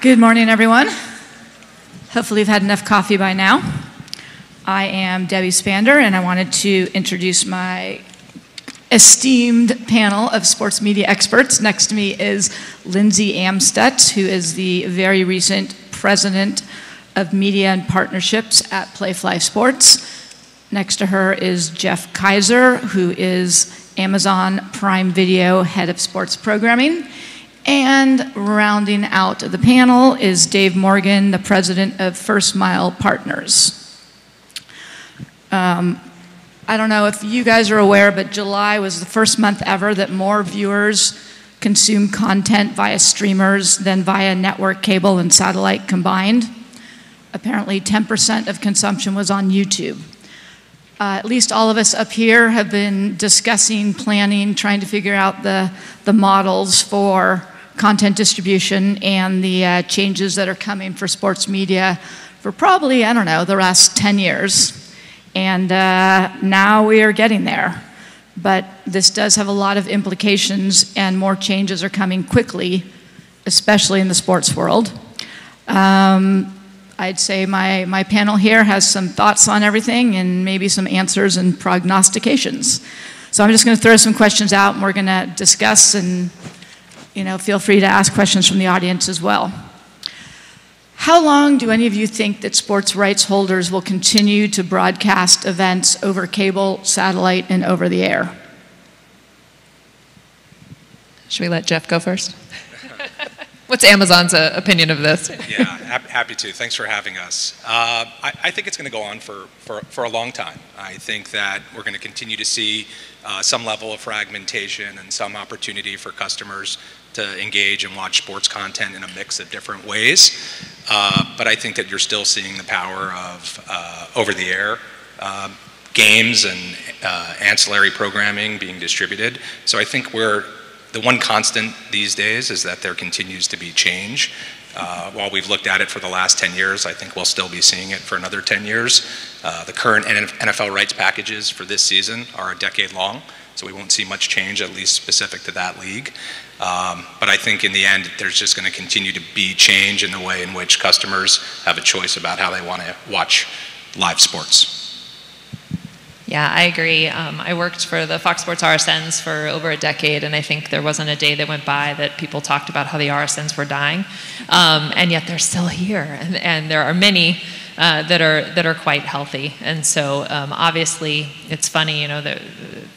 Good morning, everyone. Hopefully you've had enough coffee by now. I am Debbie Spander, and I wanted to introduce my esteemed panel of sports media experts. Next to me is Lindsay Amstedt, who is the very recent president of media and partnerships at Playfly Sports. Next to her is Jeff Kaiser, who is Amazon Prime Video head of sports programming. And rounding out the panel is Dave Morgan, the president of First Mile Partners. I don't know if you guys are aware, but July was the first month ever that more viewers consumed content via streamers than via network cable and satellite combined. Apparently 10% of consumption was on YouTube. At least all of us up here have been discussing, planning, trying to figure out the models for content distribution and the changes that are coming for sports media for probably, I don't know, the last 10 years. And now we are getting there. But this does have a lot of implications, and more changes are coming quickly, especially in the sports world. I'd say my panel here has some thoughts on everything and maybe some answers and prognostications. So I'm just going to throw some questions out, and we're going to discuss, and feel free to ask questions from the audience as well. How long do any of you think that sports rights holders will continue to broadcast events over cable, satellite, and over the air? Should we let Jeff go first? What's Amazon's opinion of this? Yeah, happy to. Thanks for having us. I think it's going to go on for a long time. I think that we're going to continue to see some level of fragmentation and some opportunity for customers to engage and watch sports content in a mix of different ways. But I think that you're still seeing the power of over-the-air games and ancillary programming being distributed. So I think the one constant these days is that there continues to be change. While we've looked at it for the last 10 years, I think we'll still be seeing it for another 10 years. The current NFL rights packages for this season are a decade long, so we won't see much change, at least specific to that league. But I think in the end, there's just going to continue to be change in the way in which customers have a choice about how they want to watch live sports. Yeah, I agree. I worked for the Fox Sports RSNs for over a decade, and I think there wasn't a day that went by that people talked about how the RSNs were dying, and yet they're still here, and there are many that are quite healthy. And so obviously, it's funny, that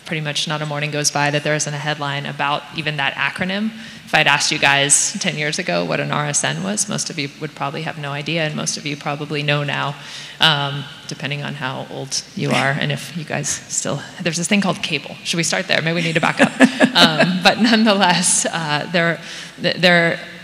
pretty much not a morning goes by that there isn't a headline about even that acronym. If I'd asked you guys 10 years ago what an RSN was, most of you would probably have no idea, and most of you probably know now, depending on how old you are, and if you guys still, there's this thing called cable. Should we start there? Maybe we need to back up. But nonetheless, I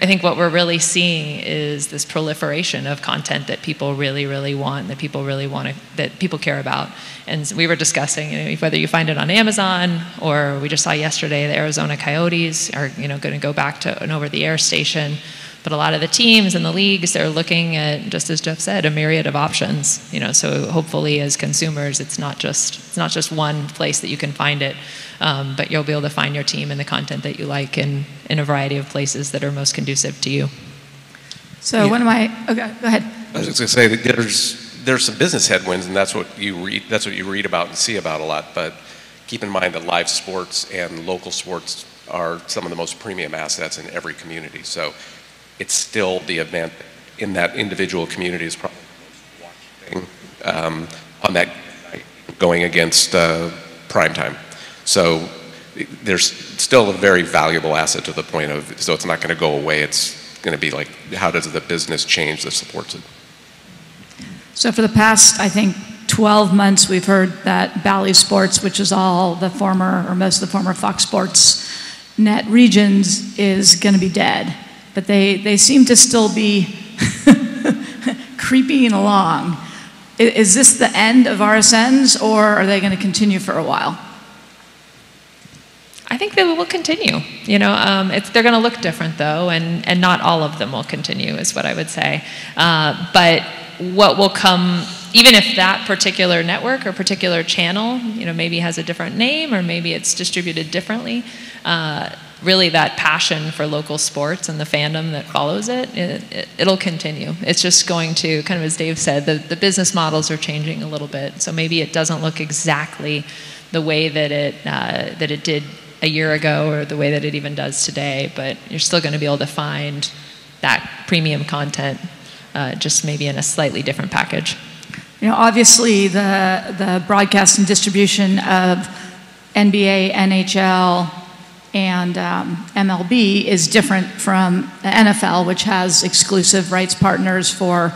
think what we're really seeing is this proliferation of content that people really, really want, that people really want that people care about. And we were discussing, whether you find it on Amazon, or we just saw yesterday the Arizona Coyotes are, going to go back to an over-the-air station. But a lot of the teams and the leagues, they're looking at, just as Jeff said, a myriad of options. So hopefully as consumers, it's not just one place that you can find it, but you'll be able to find your team and the content that you like in a variety of places that are most conducive to you. So one of my, okay, go ahead. I was just going to say that there's some business headwinds, and that's what you read about and see about a lot. But keep in mind that live sports and local sports are some of the most premium assets in every community. So it's still the event in that individual community is probably the most watching on that night going against prime time. So there's still a very valuable asset to the point of, so it's not going to go away. It's going to be like, how does the business change that supports it? So for the past, I think, 12 months, we've heard that Bally Sports, which is all the former, or most of the former Fox Sports net regions, is going to be dead. But they seem to still be creeping along. Is this the end of RSNs, or are they going to continue for a while? I think they will continue. They're going to look different, though, and not all of them will continue, is what I would say. But what will come, even if that particular network or particular channel, maybe has a different name, or maybe it's distributed differently, really that passion for local sports and the fandom that follows it'll continue. It's just going to, kind of as Dave said, the business models are changing a little bit. So maybe it doesn't look exactly the way that it did a year ago or the way that it even does today, but you're still going to be able to find that premium content, just maybe in a slightly different package. You know, obviously the broadcast and distribution of NBA, NHL, and MLB is different from the NFL, which has exclusive rights partners for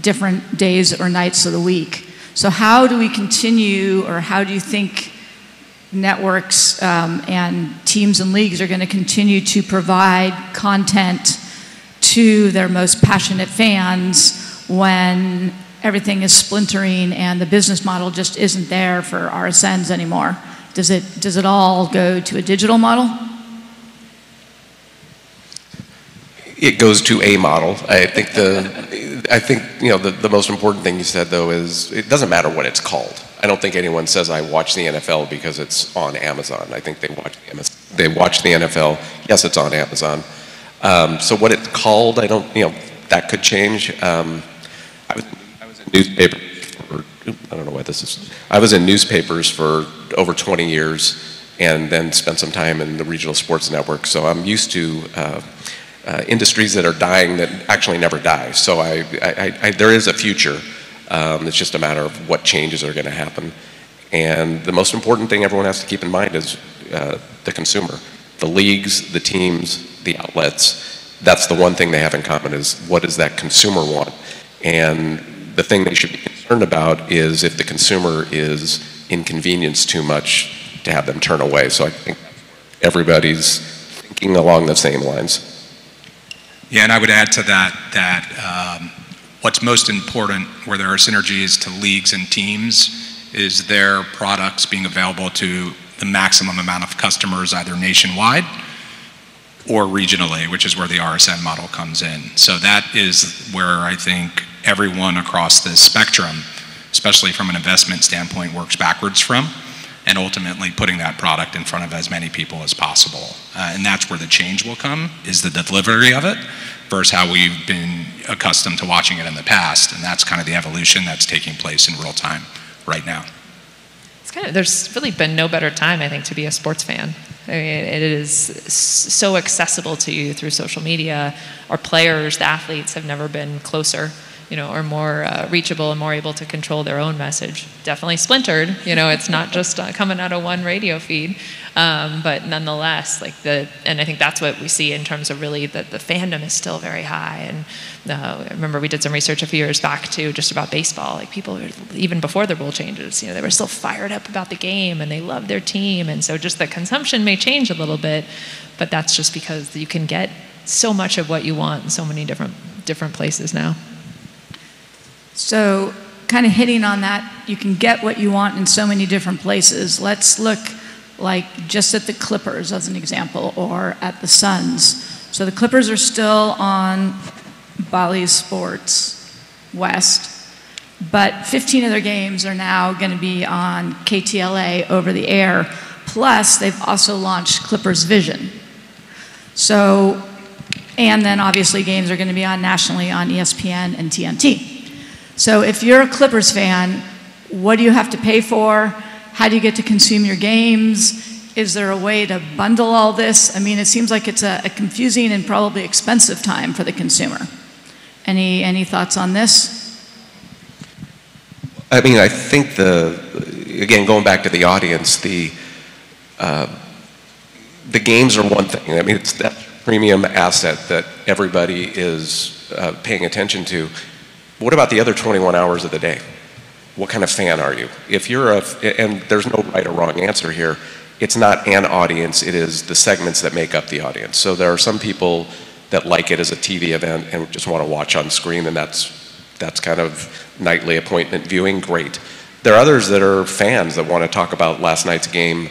different days or nights of the week. So how do we continue, or how do you think networks and teams and leagues are going to continue to provide content to their most passionate fans when everything is splintering and the business model just isn't there for RSNs anymore? Does it all go to a digital model? It goes to a model. I think you know, the most important thing you said though is it doesn't matter what it's called. I don't think anyone says I watch the NFL because it's on Amazon. I think they watch the NFL. Yes, it's on Amazon. So what it's called, I don't, you know, that could change. I was in newspapers for, I don't know what this is. I was in newspapers for over 20 years and then spent some time in the regional sports network. So I'm used to industries that are dying that actually never die. So there is a future. It's just a matter of what changes are going to happen. And the most important thing everyone has to keep in mind is the consumer. The leagues, the teams, the outlets, that's the one thing they have in common is what does that consumer want? And the thing they should be concerned about is if the consumer is inconvenienced too much to have them turn away. So I think everybody's thinking along the same lines. Yeah, and I would add to that what's most important where there are synergies to leagues and teams is their products being available to the maximum amount of customers either nationwide or regionally, which is where the RSN model comes in. So that is where I think everyone across the spectrum, especially from an investment standpoint, works backwards from, and ultimately putting that product in front of as many people as possible. And that's where the change will come, is the delivery of it versus how we've been accustomed to watching it in the past. And that's kind of the evolution that's taking place in real time right now. It's kind of, there's really been no better time, I think, to be a sports fan. I mean, it is so accessible to you through social media. Our players, the athletes, have never been closer, you know, or more reachable and more able to control their own message. Definitely splintered, you know, it's not just coming out of one radio feed, but nonetheless, like and I think that's what we see in terms of really the fandom is still very high. And I remember we did some research a few years back too, just about baseball. Like people, even before the rule changes, you know, they were still fired up about the game and they loved their team. And so just the consumption may change a little bit, but that's just because you can get so much of what you want in so many different places now. So kind of hitting on that, you can get what you want in so many different places. Let's look like just at the Clippers as an example, or at the Suns. So the Clippers are still on Bally Sports West, but 15 of their games are now going to be on KTLA over the air. Plus, they've also launched Clippers Vision. So, and then obviously games are going to be on nationally on ESPN and TNT. So if you're a Clippers fan, what do you have to pay for? How do you get to consume your games? Is there a way to bundle all this? I mean, it seems like it's a confusing and probably expensive time for the consumer. Any thoughts on this? I mean, I think again, going back to the audience, the games are one thing. I mean, it's that premium asset that everybody is paying attention to. What about the other 21 hours of the day? What kind of fan are you? If you're and there's no right or wrong answer here, it's not an audience, it is the segments that make up the audience. So there are some people that like it as a TV event and just want to watch on screen, and that's kind of nightly appointment viewing, great. There are others that are fans that want to talk about last night's game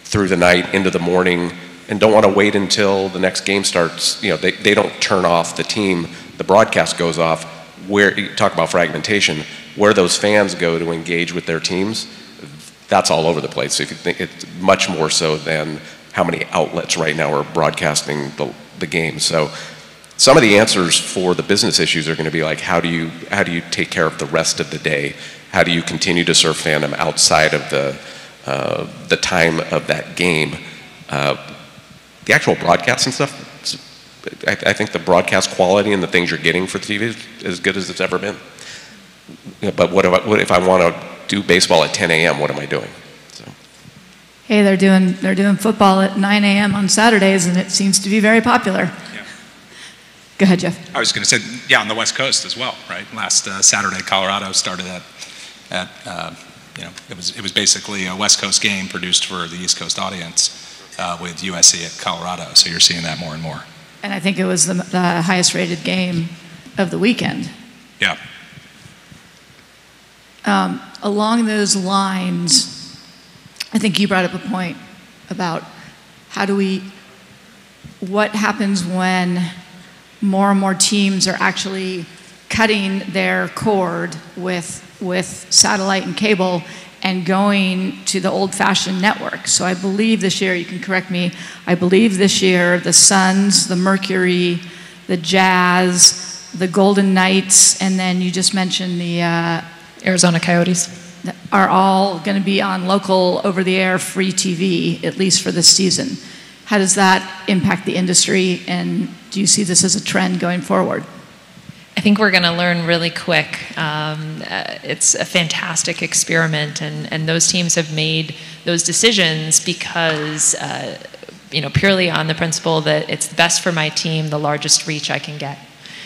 through the night, into the morning, and don't want to wait until the next game starts. You know, they don't turn off the team, the broadcast goes off. Where you talk about fragmentation, where those fans go to engage with their teams, that's all over the place. So if you think it's much more so than how many outlets right now are broadcasting the game. So some of the answers for the business issues are going to be like, how do you take care of the rest of the day? How do you continue to serve fandom outside of the time of that game? The actual broadcast and stuff, I think the broadcast quality and the things you're getting for the TV is as good as it's ever been. But what if I want to do baseball at 10 a.m., what am I doing? So. Hey, they're doing football at 9 a.m. on Saturdays, and it seems to be very popular. Yeah. Go ahead, Jeff. I was going to say, yeah, on the West Coast as well, right? Last Saturday, Colorado started at it was basically a West Coast game produced for the East Coast audience with USC at Colorado. So you're seeing that more and more. And I think it was the highest rated game of the weekend. Yeah. Along those lines, I think you brought up a point about what happens when more and more teams are actually cutting their cord with satellite and cable and going to the old-fashioned network. So I believe this year, you can correct me, I believe this year the Suns, the Mercury, the Jazz, the Golden Knights, and then you just mentioned the Arizona Coyotes are all going to be on local over-the-air free TV, at least for this season. How does that impact the industry, and do you see this as a trend going forward? I think we're going to learn really quick. It's a fantastic experiment, and those teams have made those decisions because, purely on the principle that it's best for my team, the largest reach I can get.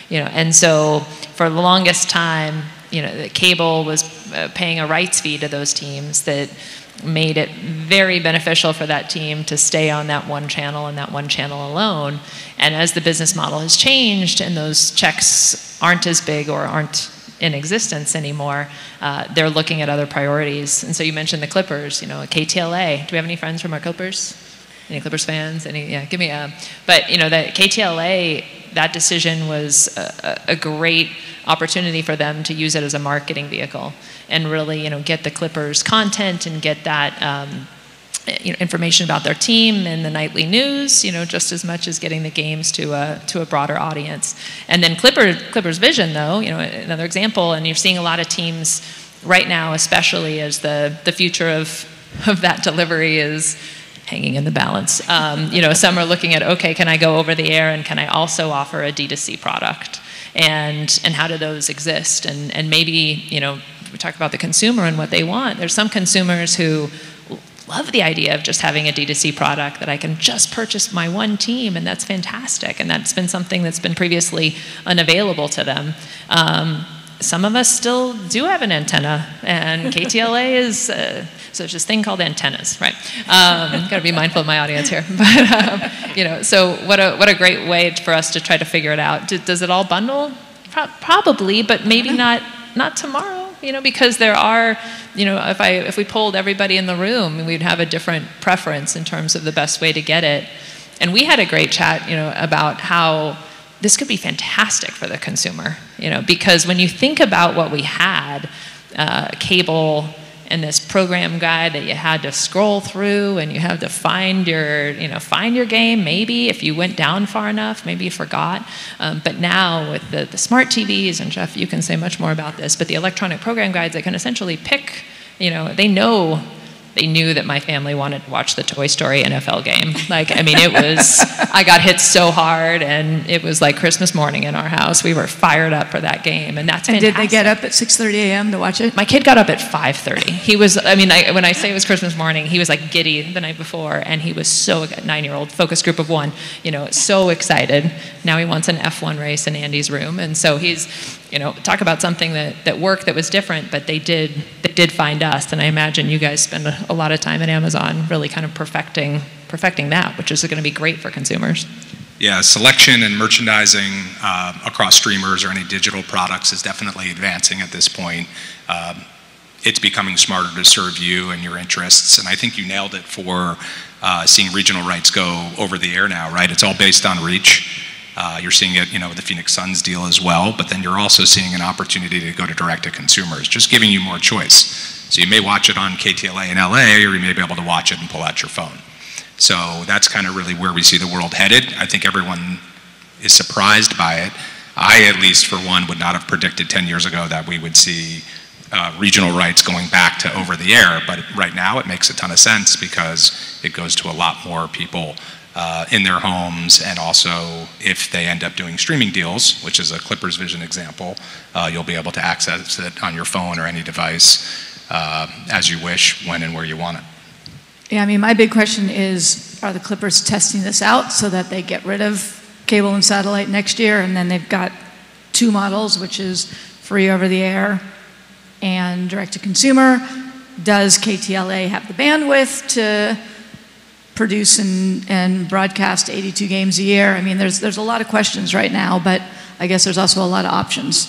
And so for the longest time, the cable was paying a rights fee to those teams that made it very beneficial for that team to stay on that one channel and that one channel alone. And as the business model has changed and those checks aren't as big or aren't in existence anymore, they're looking at other priorities. And so you mentioned the Clippers, KTLA. Do we have any friends from our Clippers? Any Clippers fans? Yeah, give me a. But the KTLA, that decision was a great opportunity for them to use it as a marketing vehicle and really, get the Clippers content and get that, information about their team in the nightly news, just as much as getting the games to a broader audience. And then Clippers Vision, though, another example, and you're seeing a lot of teams right now, especially as the future of that delivery is hanging in the balance. Some are looking at, okay, can I go over the air and can I also offer a D2C product? And how do those exist? And maybe, we talk about the consumer and what they want. There's some consumers who love the idea of just having a D2C product that I can just purchase my one team, and that's fantastic. And that's been something that's been previously unavailable to them. Some of us still do have an antenna, and KTLA is, so there's this thing called antennas, right? Got to be mindful of my audience here. But, so what a great way for us to try to figure it out. Does it all bundle? Probably, but maybe not tomorrow, because there are, if we polled everybody in the room, we'd have a different preference in terms of the best way to get it. And we had a great chat, about how this could be fantastic for the consumer, because when you think about what we had, cable and this program guide that you had to scroll through and you had to find your game, maybe if you went down far enough, maybe you forgot. But now with the smart TVs, and Jeff, you can say much more about this, but the electronic program guides that can essentially pick, they knew that my family wanted to watch the Toy Story NFL game. I got hit so hard, and it was like Christmas morning in our house. We were fired up for that game, and that's fantastic. And did they get up at 6:30 a.m. to watch it? My kid got up at 5:30. He was, when I say it was Christmas morning, he was like giddy the night before, and he was so, 9-year-old, focus group of one, so excited. Now he wants an F1 race in Andy's room, and so he's, talk about something that worked that was different, but they did find us, and I imagine you guys spend a lot of time at Amazon really kind of perfecting that, which is going to be great for consumers. Yeah, selection and merchandising across streamers or any digital products is definitely advancing at this point. It's becoming smarter to serve you and your interests, and I think you nailed it for seeing regional rights go over the air now, right? It's all based on reach. You're seeing it, with the Phoenix Suns deal as well, but then you're also seeing an opportunity to go to direct to consumers, just giving you more choice. So you may watch it on KTLA in LA, or you may be able to watch it and pull out your phone. So that's kind of really where we see the world headed. I think everyone is surprised by it. I, at least for one, would not have predicted 10 years ago that we would see regional rights going back to over the air, but right now it makes a ton of sense because it goes to a lot more people in their homes, and also if they end up doing streaming deals, which is a Clippers Vision example, you'll be able to access it on your phone or any device as you wish, when and where you want it. Yeah, I mean, my big question is, are the Clippers testing this out so that they get rid of cable and satellite next year, and then they've got two models, which is free over the air and direct to consumer? Does KTLA have the bandwidth to produce and broadcast 82 games a year? I mean, there's a lot of questions right now, but I guess there's also a lot of options.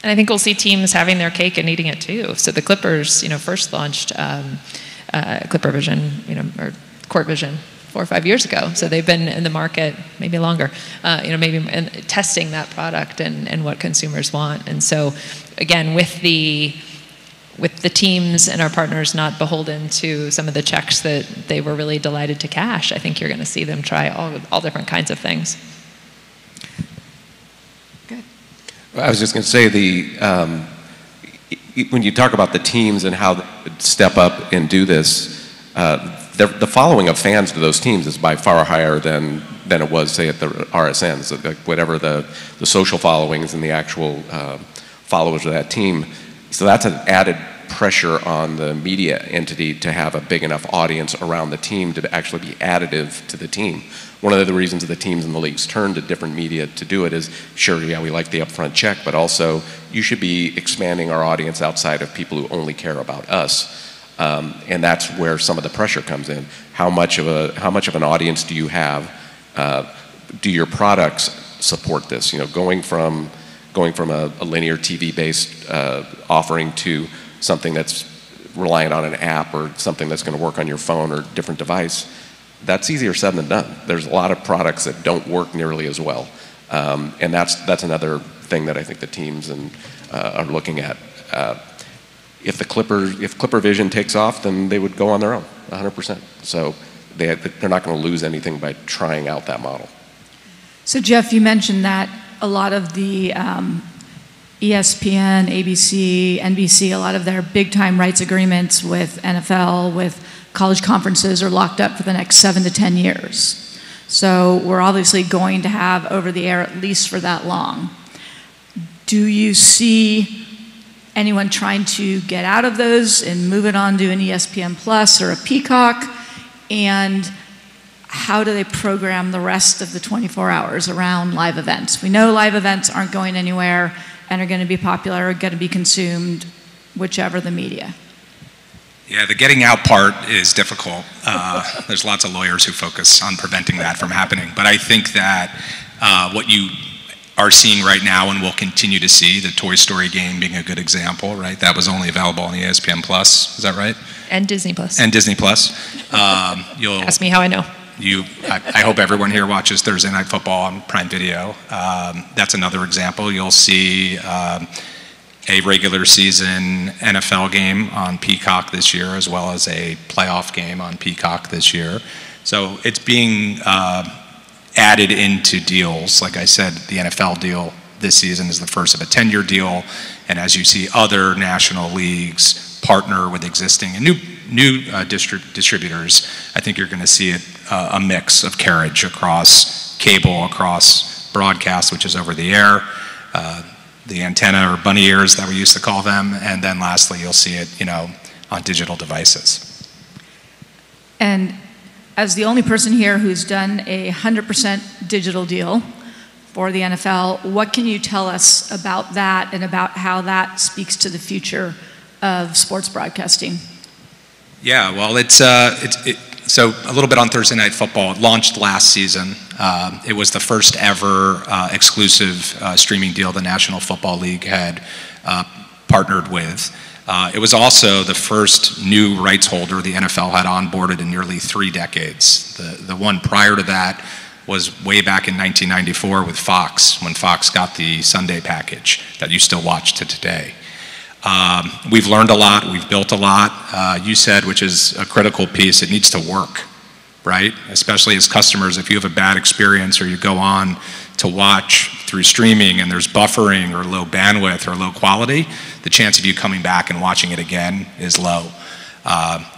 And I think we'll see teams having their cake and eating it too. So the Clippers, first launched Clipper Vision, or Court Vision 4 or 5 years ago. So they've been in the market maybe longer, maybe testing that product and what consumers want. And so again, with the teams and our partners not beholden to some of the checks that they were really delighted to cash, I think you're going to see them try all different kinds of things. Good. I was just going to say, when you talk about the teams and how they would step up and do this, the following of fans to those teams is by far higher than it was, say, at the RSNs. Like whatever the social followings and the actual followers of that team. So that's an added pressure on the media entity to have a big enough audience around the team to actually be additive to the team. One of the reasons the teams in the leagues turn to different media to do it is, sure, yeah, we like the upfront check, but also you should be expanding our audience outside of people who only care about us. And that's where some of the pressure comes in. How much of an audience do you have? Do your products support this? Going from a linear TV-based offering to something that's reliant on an app or something that's going to work on your phone or different device, that's easier said than done. There's a lot of products that don't work nearly as well, and that's another thing that I think the teams are looking at. If Clipper Vision takes off, then they would go on their own, 100%. So they're not going to lose anything by trying out that model. So Jeff, you mentioned that a lot of the ESPN, ABC, NBC, a lot of their big-time rights agreements with NFL, with college conferences are locked up for the next 7 to 10 years. So we're obviously going to have over-the-air at least for that long. Do you see anyone trying to get out of those and move it on to an ESPN Plus or a Peacock? And how do they program the rest of the 24 hours around live events? We know live events aren't going anywhere and are going to be popular or going to be consumed, whichever the media. Yeah, the getting out part is difficult. There's lots of lawyers who focus on preventing that from happening. But I think that what you are seeing right now and will continue to see, the Toy Story game being a good example, right? That was only available on ESPN Plus, is that right? And Disney Plus. And Disney Plus. Ask me how I know. I hope everyone here watches Thursday Night Football on Prime Video. That's another example. You'll see a regular season NFL game on Peacock this year, as well as a playoff game on Peacock this year. So it's being added into deals. Like I said, the NFL deal this season is the first of a 10-year deal. And as you see other national leagues partner with existing and new distributors, I think you're going to see a mix of carriage across cable, across broadcast, which is over the air, the antenna or bunny ears that we used to call them, and then lastly, you'll see it, on digital devices. And as the only person here who's done a 100% digital deal for the NFL, what can you tell us about that and about how that speaks to the future of sports broadcasting? Yeah, well, so a little bit on Thursday Night Football. It launched last season. It was the first ever exclusive streaming deal the National Football League had partnered with. It was also the first new rights holder the NFL had onboarded in nearly 3 decades. The one prior to that was way back in 1994 with Fox, when Fox got the Sunday package that you still watch to today. We've learned a lot, we've built a lot. You said, which is a critical piece, it needs to work. right? Especially as customers, if you have a bad experience or you go on to watch through streaming and there's buffering or low bandwidth or low quality, the chance of you coming back and watching it again is low.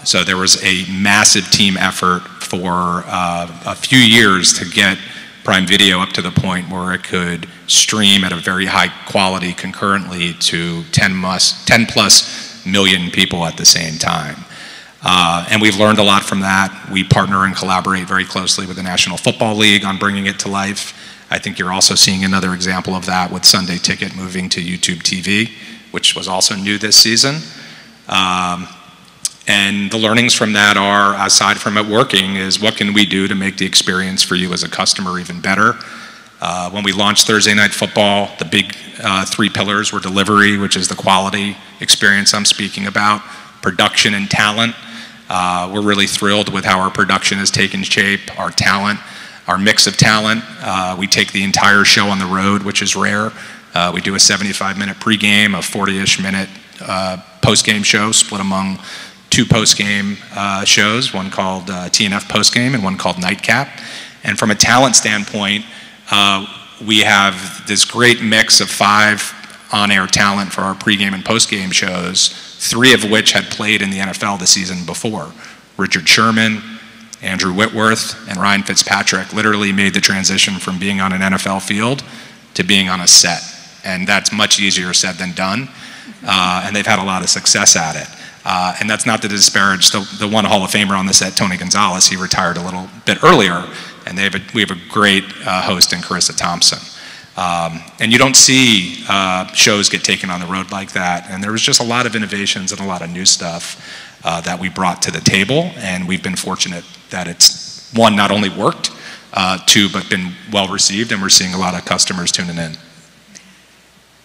So there was a massive team effort for a few years to get Prime Video up to the point where it could stream at a very high quality concurrently to 10 plus million people at the same time. And we've learned a lot from that. We partner and collaborate very closely with the National Football League on bringing it to life. I think you're also seeing another example of that with Sunday Ticket moving to YouTube TV, which was also new this season. And the learnings from that are, aside from it working, is what can we do to make the experience for you as a customer even better? When we launched Thursday Night Football, the big 3 pillars were delivery, which is the quality experience I'm speaking about, production and talent. We're really thrilled with how our production has taken shape, our talent, our mix of talent. We take the entire show on the road, which is rare. We do a 75-minute pregame, a 40-ish minute post-game show split among 2 post-game shows, one called TNF Postgame and one called Nightcap. And from a talent standpoint, we have this great mix of 5 on-air talent for our pregame and postgame shows, 3 of which had played in the NFL the season before. Richard Sherman, Andrew Whitworth, and Ryan Fitzpatrick literally made the transition from being on an NFL field to being on a set. And that's much easier said than done. And they've had a lot of success at it. And that's not to disparage the one Hall of Famer on the set, Tony Gonzalez. He retired a little bit earlier, and we have a great host in Carissa Thompson. And you don't see shows get taken on the road like that. And there was just a lot of innovations and a lot of new stuff that we brought to the table, and we've been fortunate that it's, 1, not only worked, 2, but been well received, and we're seeing a lot of customers tuning in.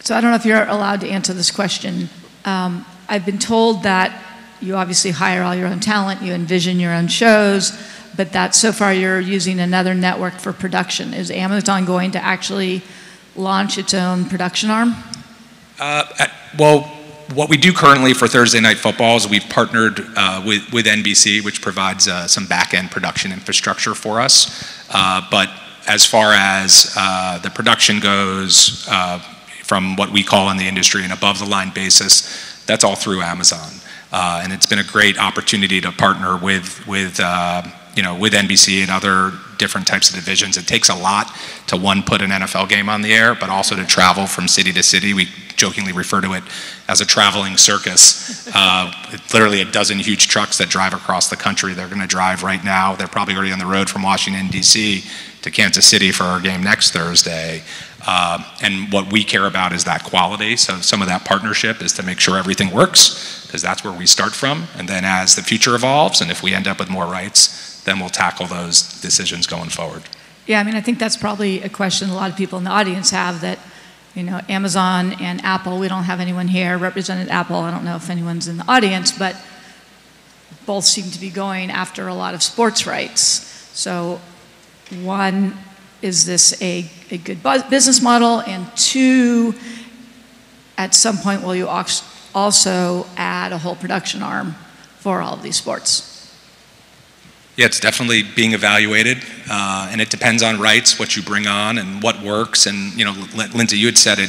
So I don't know if you're allowed to answer this question. I've been told that you obviously hire all your own talent, you envision your own shows, but that so far you're using another network for production. Is Amazon going to actually launch its own production arm? Well, what we do currently for Thursday Night Football is we've partnered with NBC, which provides some back-end production infrastructure for us. But as far as the production goes, from what we call in the industry an above-the-line basis, that's all through Amazon. And it's been a great opportunity to partner with NBC and other different types of divisions. It takes a lot to, 1, put an NFL game on the air, but also to travel from city to city. We jokingly refer to it as a traveling circus. It's literally a dozen huge trucks that drive across the country. They're going to drive right now. They're probably already on the road from Washington, D.C. to Kansas City for our game next Thursday. And what we care about is that quality. So some of that partnership is to make sure everything works, because that's where we start from. And then as the future evolves, and if we end up with more rights, then we'll tackle those decisions going forward. Yeah, I mean, I think that's probably a question a lot of people in the audience have, that, Amazon and Apple, we don't have anyone here represented Apple. I don't know if anyone's in the audience, but both seem to be going after a lot of sports rights. So 1, is this a good business model? And 2, at some point, will you also add a whole production arm for all of these sports? Yeah, it's definitely being evaluated, and it depends on rights, what you bring on, and what works. And Lindsay, you had said it.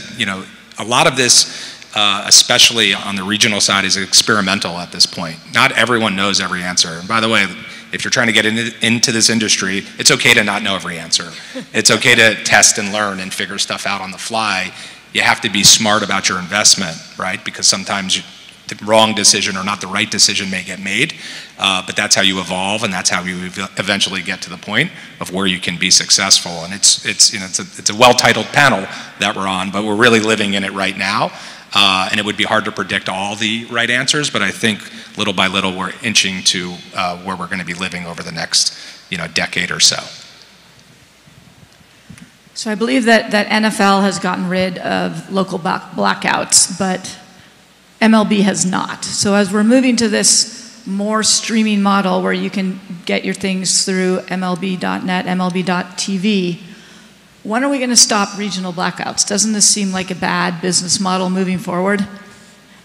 A lot of this, especially on the regional side, is experimental at this point. Not everyone knows every answer. And by the way, if you're trying to get into this industry, it's okay to not know every answer. It's okay to test and learn and figure stuff out on the fly. You have to be smart about your investment, right? Because sometimes the wrong decision or not the right decision may get made, but that's how you evolve, and that's how you eventually get to the point of where you can be successful. And it's a well-titled panel that we're on, but we're really living in it right now. And it would be hard to predict all the right answers, but I think little by little we're inching to where we're going to be living over the next decade or so. So I believe that NFL has gotten rid of local blackouts, but MLB has not. So as we're moving to this more streaming model where you can get your things through MLB.net, MLB.tv, when are we going to stop regional blackouts? Doesn't this seem like a bad business model moving forward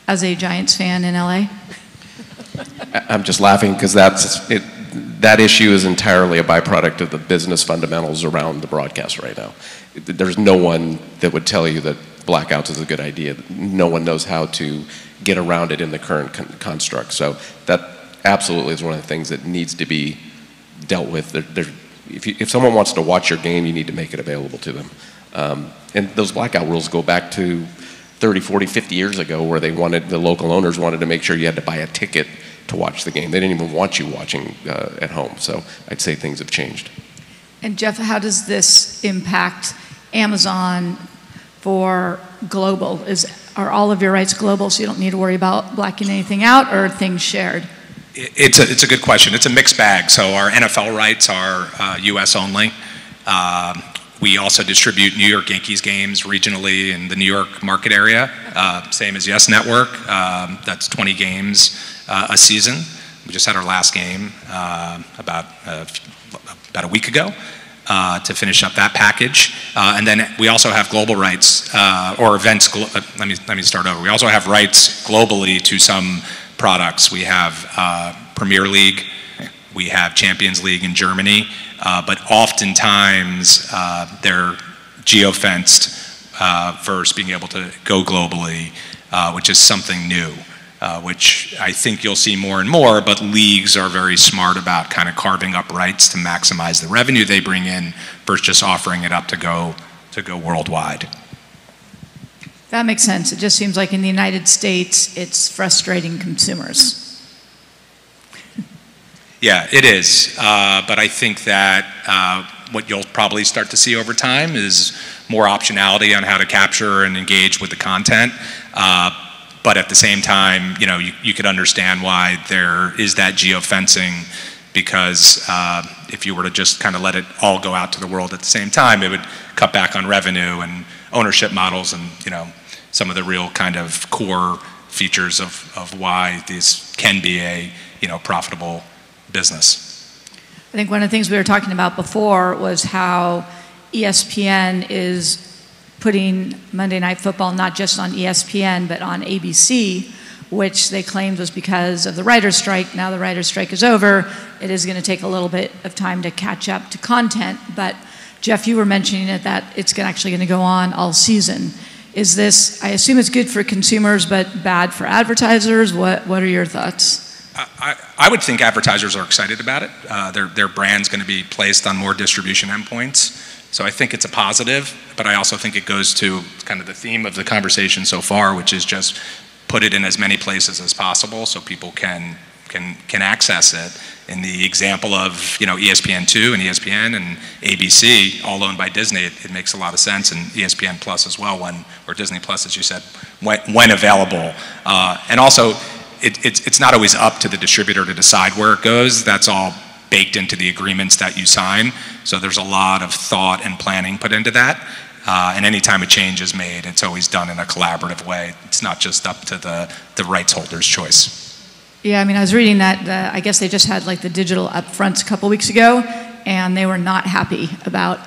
as a Giants fan in LA? I'm just laughing because that's it. that issue is entirely a byproduct of the business fundamentals around the broadcast right now. There's no one that would tell you that blackouts is a good idea. No one knows how to get around it in the current construct. So that absolutely is one of the things that needs to be dealt with. If someone wants to watch your game, you need to make it available to them. And those blackout rules go back to 30, 40, 50 years ago, where the local owners wanted to make sure you had to buy a ticket to watch the game. They didn't even want you watching at home. So I'd say things have changed. And Jeff, how does this impact Amazon for global? Are all of your rights global, so you don't need to worry about blacking anything out, or are things shared? It's a good question. It's a mixed bag. So our NFL rights are U.S. only. We also distribute New York Yankees games regionally in the New York market area, same as Yes Network. That's 20 games a season. We just had our last game about a week ago to finish up that package. And then we also have global rights or events. Let me start over. We also have rights globally to some products. We have Premier League. We have Champions League in Germany. But oftentimes they're geofenced versus being able to go globally, which is something new, which I think you'll see more and more, but leagues are very smart about kind of carving up rights to maximize the revenue they bring in versus just offering it up to go worldwide. That makes sense. It just seems like in the United States, it's frustrating consumers. Yeah, it is. But I think that what you'll probably start to see over time is more optionality on how to capture and engage with the content. But at the same time, you could understand why there is that geofencing, because if you were to just kind of let it all go out to the world at the same time, it would cut back on revenue and ownership models and some of the real kind of core features of why these can be a profitable business. I think one of the things we were talking about before was how ESPN is putting Monday Night Football not just on ESPN but on ABC, which they claimed was because of the writer's strike. Now the writer's strike is over. It is going to take a little bit of time to catch up to content. But Jeff, you were mentioning that it's actually going to go on all season. Is this, I assume it's good for consumers but bad for advertisers? What are your thoughts? I would think advertisers are excited about it. Their brand's going to be placed on more distribution endpoints. So I think it's a positive, but I also think it goes to kind of the theme of the conversation so far, which is just put it in as many places as possible so people can access it. In the example of ESPN2 and ESPN and ABC, all owned by Disney, it makes a lot of sense, and ESPN Plus as well, or Disney Plus, as you said, when available. And also, it's not always up to the distributor to decide where it goes. That's all baked into the agreements that you sign. So there's a lot of thought and planning put into that. And anytime a change is made, it's always done in a collaborative way. It's not just up to the rights holder's choice. Yeah, I was reading that I guess they just had the digital upfronts a couple weeks ago, and they were not happy about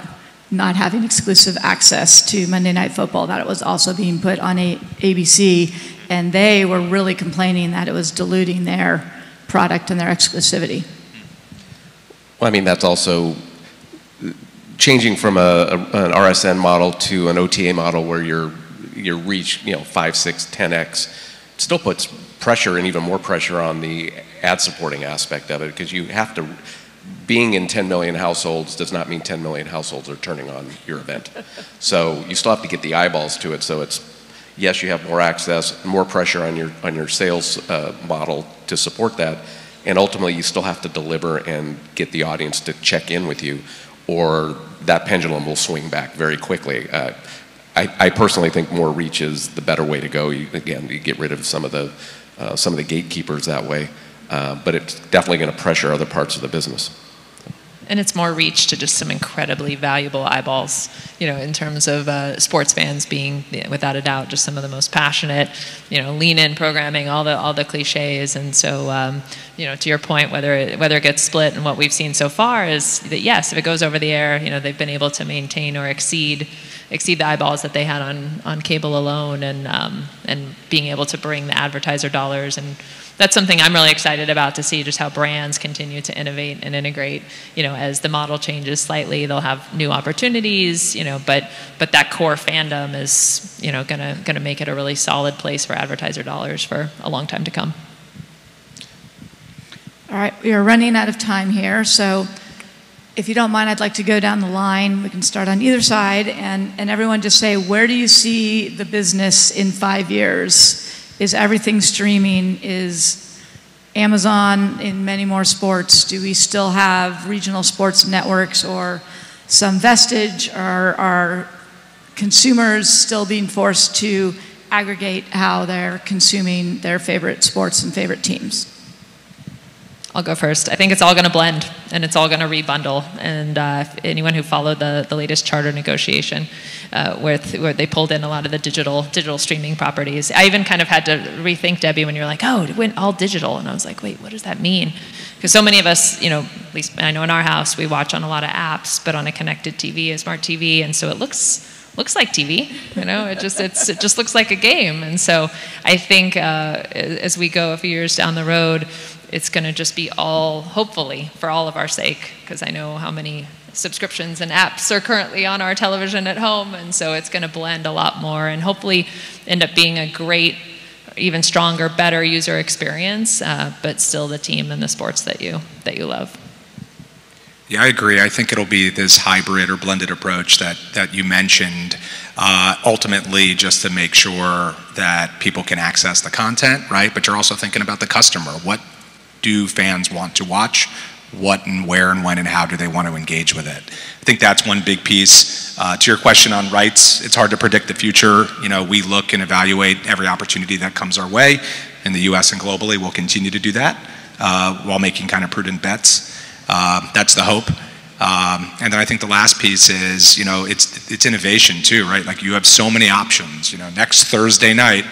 not having exclusive access to Monday Night Football, that it was also being put on ABC, and they were really complaining that it was diluting their product and their exclusivity. Well, that's also changing from an RSN model to an OTA model where your reach, 5, 6, 10x, still puts pressure and even more pressure on the ad supporting aspect of it, because you have to, being in 10 million households does not mean 10 million households are turning on your event. So you still have to get the eyeballs to it. So it's, yes, you have more access, more pressure on your sales model to support that, and ultimately you still have to deliver and get the audience to check in with you, or that pendulum will swing back very quickly. I personally think more reach is the better way to go. You get rid of some of the gatekeepers that way, but it's definitely going to pressure other parts of the business. And it's more reach to just some incredibly valuable eyeballs, in terms of sports fans being, without a doubt, just some of the most passionate, lean-in programming, all the cliches. And so, to your point, whether it gets split, and what we've seen so far is that, yes, if it goes over the air, they've been able to maintain or exceed the eyeballs that they had on cable alone, and being able to bring the advertiser dollars and that's something I'm really excited about, to see just how brands continue to innovate and integrate. As the model changes slightly, they'll have new opportunities, but that core fandom is, gonna make it a really solid place for advertiser dollars for a long time to come. All right, we are running out of time here, so if you don't mind, I'd like to go down the line. We can start on either side, and everyone just say, where do you see the business in 5 years? Is everything streaming? Is Amazon in many more sports? Do we still have regional sports networks or some vestige? Are consumers still being forced to aggregate how they're consuming their favorite sports and favorite teams? I'll go first. I think it's all going to blend, and it's all going to rebundle. And anyone who followed the latest charter negotiation, where they pulled in a lot of the digital streaming properties, I even kind of had to rethink, Debbie, when you're like, oh, it went all digital, and I was like, wait, what does that mean? Because so many of us, at least I know in our house, we watch on a lot of apps, but on a connected TV, a smart TV, and so it looks like TV, it just looks like a game. And so I think as we go a few years down the road, it's going to just be all, hopefully, for all of our sake, because I know how many subscriptions and apps are currently on our television at home, and so it's going to blend a lot more and hopefully end up being a great, even stronger, better user experience, but still the team and the sports that you love. Yeah, I agree. I think it'll be this hybrid or blended approach that you mentioned, ultimately just to make sure that people can access the content, right? But you're also thinking about the customer. What do fans want to watch? What and where and when and how do they want to engage with it? I think that's one big piece. To your question on rights, it's hard to predict the future. We look and evaluate every opportunity that comes our way in the US and globally. We'll continue to do that while making kind of prudent bets. That's the hope. And then I think the last piece is, it's innovation too, right? Like, you have so many options. Next Thursday night,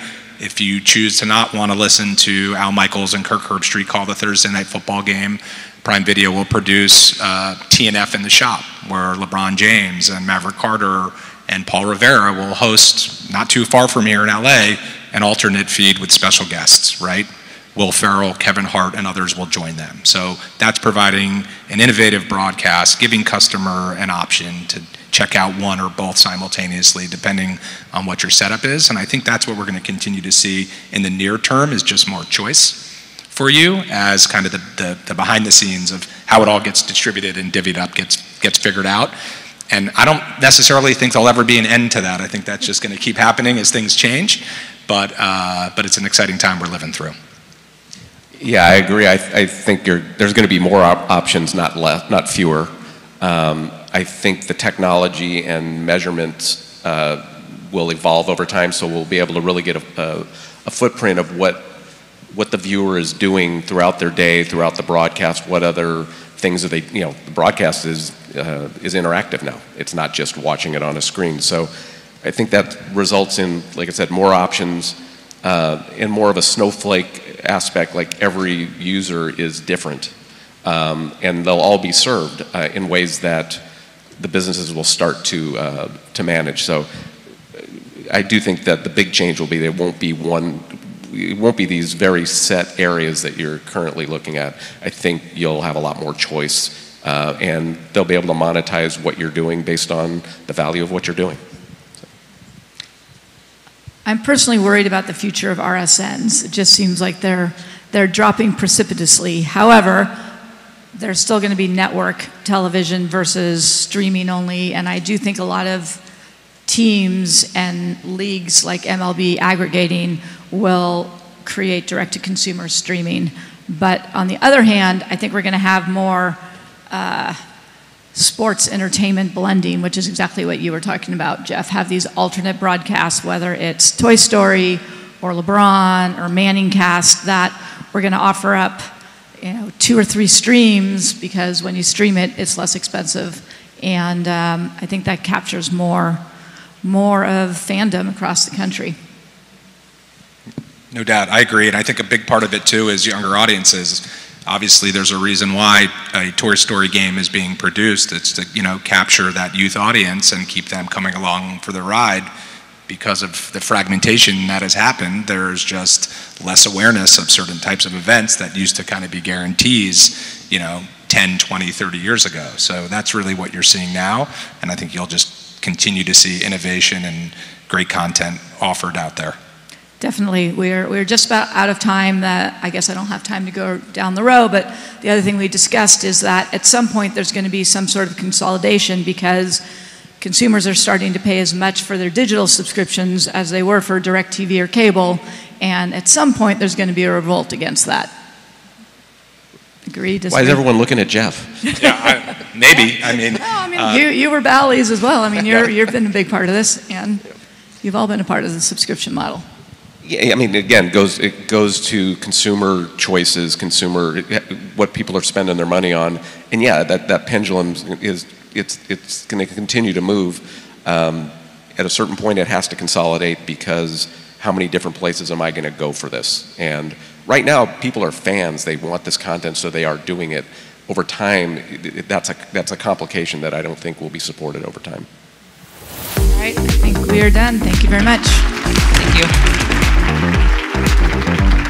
if you choose to not want to listen to Al Michaels and Kirk Herbstreit call the Thursday night football game, Prime Video will produce TNF in the Shop, where LeBron James and Maverick Carter and Paul Rivera will host, not too far from here in LA, an alternate feed with special guests, right? Will Ferrell, Kevin Hart, and others will join them. So that's providing an innovative broadcast, giving customer an option to check out one or both simultaneously, depending on what your setup is. And I think that's what we're going to continue to see in the near term, is just more choice for you, as kind of the behind the scenes of how it all gets distributed and divvied up gets figured out. And I don't necessarily think there'll ever be an end to that. I think that's just going to keep happening as things change. But it's an exciting time we're living through. Yeah, I agree. I think there's going to be more options, not fewer. I think the technology and measurements will evolve over time, so we'll be able to really get a footprint of what the viewer is doing throughout their day, throughout the broadcast. What other things are they? The broadcast is interactive now. It's not just watching it on a screen. So I think that results in, like I said, more options and more of a snowflake aspect. Like, every user is different, and they'll all be served in ways that the businesses will start to manage. So I do think that the big change will be, it won't be these very set areas that you're currently looking at. I think you'll have a lot more choice, and they'll be able to monetize what you're doing based on the value of what you're doing. I'm personally worried about the future of RSNs. It just seems like they're dropping precipitously. However, there's still going to be network television versus streaming only, and I do think a lot of teams and leagues like MLB aggregating will create direct-to-consumer streaming. But on the other hand, I think we're going to have more sports entertainment blending, which is exactly what you were talking about, Jeff. Have these alternate broadcasts, whether it's Toy Story or LeBron or Manning Cast, that we're going to offer up 2 or 3 streams, because when you stream it, it's less expensive. And I think that captures more of fandom across the country. No doubt, I agree, and I think a big part of it too is younger audiences. Obviously, there's a reason why a Toy Story game is being produced. It's to capture that youth audience and keep them coming along for the ride, because of the fragmentation that has happened, there's just less awareness of certain types of events that used to kind of be guarantees, 10, 20, 30 years ago. So that's really what you're seeing now, and I think you'll just continue to see innovation and great content offered out there. Definitely. We're just about out of time. I guess I don't have time to go down the row, but the other thing we discussed is that at some point there's going to be some sort of consolidation because consumers are starting to pay as much for their digital subscriptions as they were for DirecTV or cable, and at some point there's going to be a revolt against that. Agree? Disagree? Why is everyone looking at Jeff? Yeah, maybe. You were Bally's as well. I mean, you've been a big part of this, and you've all been a part of the subscription model. Yeah, I mean, again, it goes to consumer choices, what people are spending their money on, and yeah, that pendulum it's going to continue to move. At a certain point, it has to consolidate because how many different places am I going to go for this? And right now, people are fans; they want this content, so they are doing it. Over time, that's a complication that I don't think will be supported over time. All right, I think we are done. Thank you very much. Thank you.